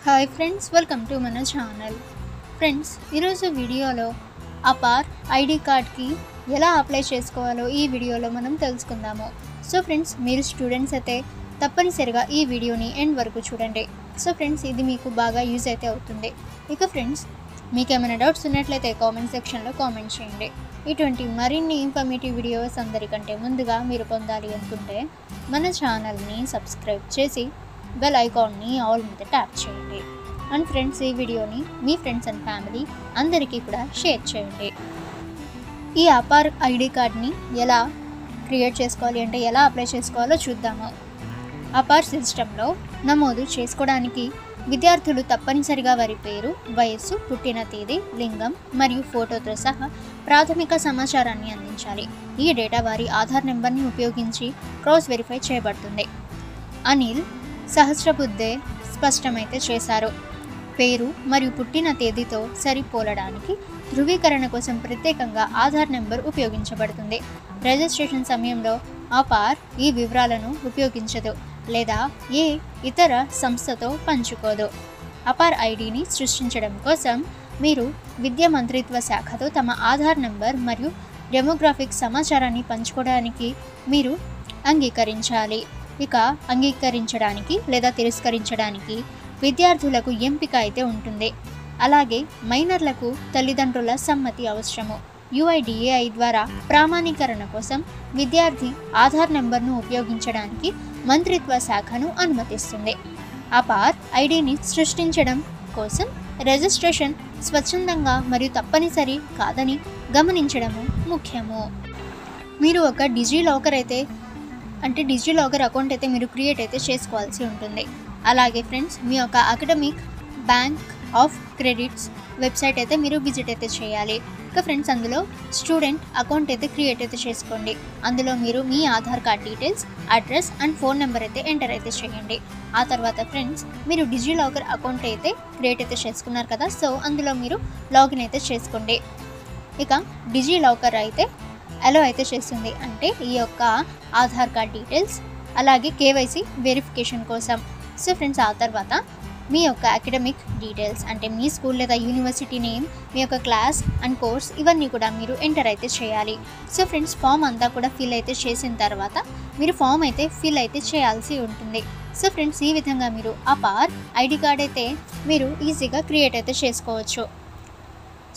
Hi friends, welcome to మన channel. Friends, ఈరోజు వీడియోలో అపార్ ఐడి కార్డ్కి ఎలా అప్లై చేసుకోవాలో ఈ వీడియోలో మనం తెలుసుకుందాము. సో ఫ్రెండ్స్, మీరు స్టూడెంట్స్ అయితే తప్పనిసరిగా ఈ వీడియోని ఎండ్ వరకు చూడండి. సో ఫ్రెండ్స్, ఇది మీకు బాగా యూజ్ అయితే అవుతుంది. ఇక ఫ్రెండ్స్, మీకు ఏమైనా డౌట్స్ ఉన్నట్లయితే కామెంట్ సెక్షన్లో కామెంట్ చేయండి. ఇటువంటి మరిన్ని ఇన్ఫర్మేటివ్ వీడియోస్ అందరికంటే ముందుగా మీరు పొందాలి అనుకుంటే మన ఛానల్ని సబ్స్క్రైబ్ చేసి బెల్ ఐకాన్ని ఆల్ మీద ట్యాప్ చేయండి. అండ్ ఫ్రెండ్స్, ఈ వీడియోని మీ ఫ్రెండ్స్ అండ్ ఫ్యామిలీ అందరికీ కూడా షేర్ చేయండి. ఈ అపార్ ఐడి కార్డ్ని ఎలా క్రియేట్ చేసుకోవాలి అంటే ఎలా అప్లై చేసుకోవాలో చూద్దాము. అపార్ సిస్టంలో నమోదు చేసుకోవడానికి విద్యార్థులు తప్పనిసరిగా వారి పేరు, వయస్సు, పుట్టిన తేదీ, లింగం మరియు ఫోటోతో సహా ప్రాథమిక సమాచారాన్ని అందించాలి. ఈ డేటా వారి ఆధార్ నెంబర్ని ఉపయోగించి క్రాస్ వెరిఫై చేయబడుతుంది. అనిల్ సహస్రబుద్ధే స్పష్టమైతే చేశారు. పేరు మరియు పుట్టిన తేదీతో సరిపోలడానికి ధృవీకరణ కోసం ప్రత్యేకంగా ఆధార్ నెంబర్ ఉపయోగించబడుతుంది. రిజిస్ట్రేషన్ సమయంలో అపార్ ఈ వివరాలను ఉపయోగించదు లేదా ఏ ఇతర సంస్థతో పంచుకోదు. అపార్ ఐడిని సృష్టించడం కోసం మీరు విద్యా మంత్రిత్వ శాఖతో తమ ఆధార్ నెంబర్ మరియు డెమోగ్రాఫిక్ సమాచారాన్ని పంచుకోవడానికి మీరు అంగీకరించాలి. ఇక అంగీకరించడానికి లేదా తిరస్కరించడానికి విద్యార్థులకు ఎంపిక అయితే ఉంటుంది. అలాగే మైనర్లకు తల్లిదండ్రుల సమ్మతి అవసరము. UIDAI ద్వారా ప్రామాణీకరణ కోసం విద్యార్థి ఆధార్ నెంబర్ను ఉపయోగించడానికి మంత్రిత్వ శాఖను అనుమతిస్తుంది. అపార్ ఐడిని సృష్టించడం కోసం రిజిస్ట్రేషన్ స్వచ్ఛందంగా మరియు తప్పనిసరి కాదని గమనించడము ముఖ్యము. మీరు ఒక డిజిలాకర్ అకౌంట్ అయితే మీరు క్రియేట్ అయితే చేసుకోవాల్సి ఉంటుంది. అలాగే ఫ్రెండ్స్, మీ యొక్క academic bank of credits website అయితే మీరు విజిట్ అయితే చేయాలి. ఇక ఫ్రెండ్స్, అందులో స్టూడెంట్ అకౌంట్ అయితే క్రియేట్ అయితే చేసుకోండి. అందులో మీరు మీ Aadhaar card details, address and phone number అయితే ఎంటర్ అయితే చేయండి. ఆ తర్వాత ఫ్రెండ్స్, మీరు డిజిలాకర్ అకౌంట్ అయితే క్రియేట్ అయితే చేసుకున్నారు కదా, సో అందులో మీరు లాగిన్ అయితే చేసుకోండి. ఇక డిజిలాకర్ అయితే అలో అయితే చేస్తుంది, అంటే ఈ యొక్క ఆధార్ కార్డ్ డీటెయిల్స్ అలాగే KYC వెరిఫికేషన్ కోసం. సో ఫ్రెండ్స్, ఆ తర్వాత మీ యొక్క అకాడమిక్ డీటెయిల్స్ అంటే మీ స్కూల్ లేదా యూనివర్సిటీ నేమ్, మీ యొక్క క్లాస్ అండ్ కోర్స్ ఇవన్నీ కూడా మీరు ఎంటర్ అయితే చేయాలి. సో ఫ్రెండ్స్, ఫామ్ అంతా కూడా ఫిల్ అయితే చేసిన తర్వాత మీరు ఫామ్ అయితే ఫిల్ అయితే చేయాల్సి ఉంటుంది. సో ఫ్రెండ్స్, ఈ విధంగా మీరు అపార్ ఐడి కార్డ్ అయితే మీరు ఈజీగా క్రియేట్ అయితే చేసుకోవచ్చు.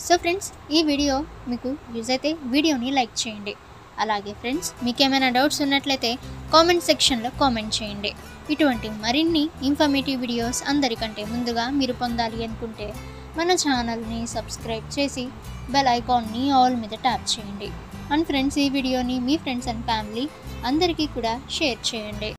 సో ఫ్రెండ్స్, ఈ వీడియో మీకు యూజ్ అయితే వీడియోని లైక్ చేయండి. అలాగే ఫ్రెండ్స్, మీకు ఏమైనా డౌట్స్ ఉన్నట్లయితే కామెంట్ సెక్షన్లో కామెంట్ చేయండి. ఇటువంటి మరిన్ని ఇన్ఫర్మేటివ్ వీడియోస్ అందరికంటే ముందుగా మీరు పొందాలి అనుకుంటే మన ఛానల్ని సబ్స్క్రైబ్ చేసి బెల్ ఐకాన్ని ఆల్ మీద ట్యాప్ చేయండి. అండ్ ఫ్రెండ్స్, ఈ వీడియోని మీ ఫ్రెండ్స్ అండ్ ఫ్యామిలీ అందరికీ కూడా షేర్ చేయండి.